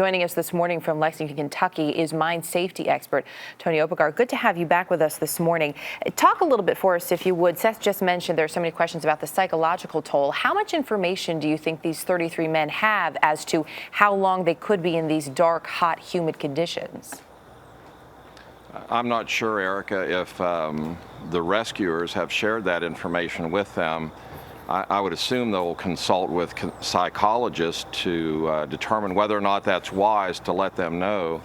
Joining us this morning from Lexington, Kentucky is mine safety expert Tony Oppegard. Good to have you back with us this morning. Talk a little bit for us, if you would. Seth just mentioned there are so many questions about the psychological toll. How much information do you think these 33 men have as to how long they could be in these dark, hot, humid conditions? I'm not sure, Erica, if the rescuers have shared that information with them. I would assume they'll consult with psychologists to determine whether or not that's wise to let them know.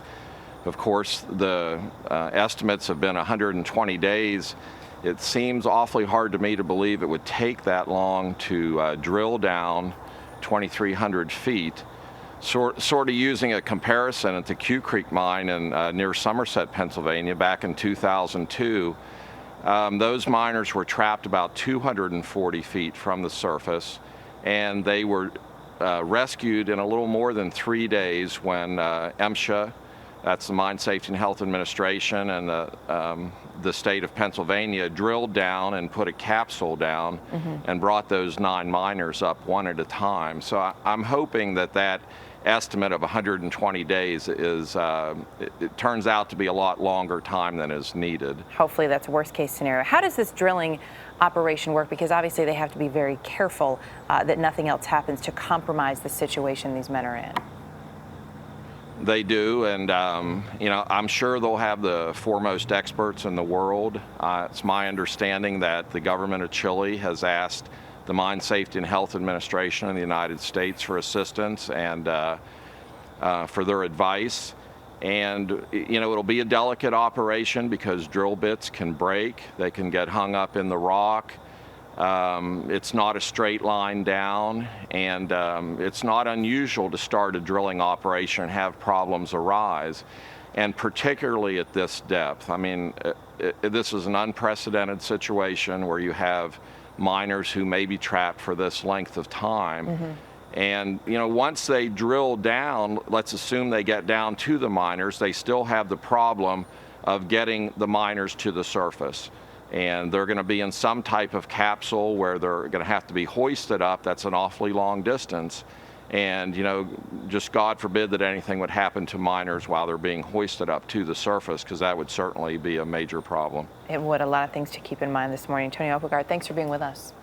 Of course, the estimates have been 120 days. It seems awfully hard to me to believe it would take that long to drill down 2,300 feet. Sort of using a comparison at the Q Creek mine near Somerset, Pennsylvania, back in 2002. Those miners were trapped about 240 feet from the surface, and they were rescued in a little more than 3 days when MSHA, that's the Mine Safety and Health Administration, and the state of Pennsylvania drilled down and put a capsule down and brought those 9 miners up one at a time. So I'm hoping that estimate of 120 days is, it turns out to be a lot longer time than is needed. Hopefully that's a worst case scenario. How does this drilling operation work? Because obviously they have to be very careful that nothing else happens to compromise the situation these men are in. They do, and I'm sure they'll have the foremost experts in the world. It's my understanding that the government of Chile has asked the Mine Safety and Health Administration in the United States for assistance and for their advice. And it'll be a delicate operation because drill bits can break, they can get hung up in the rock. It's not a straight line down, and it's not unusual to start a drilling operation and have problems arise, and particularly at this depth. I mean, this is an unprecedented situation where you have miners who may be trapped for this length of time. And once they drill down, let's assume they get down to the miners, they still have the problem of getting the miners to the surface. And they're going to be in some type of capsule where they're going to have to be hoisted up. That's an awfully long distance. And just God forbid that anything would happen to miners while they're being hoisted up to the surface, because that would certainly be a major problem. It would. A lot of things to keep in mind this morning. Tony Oppegard, thanks for being with us.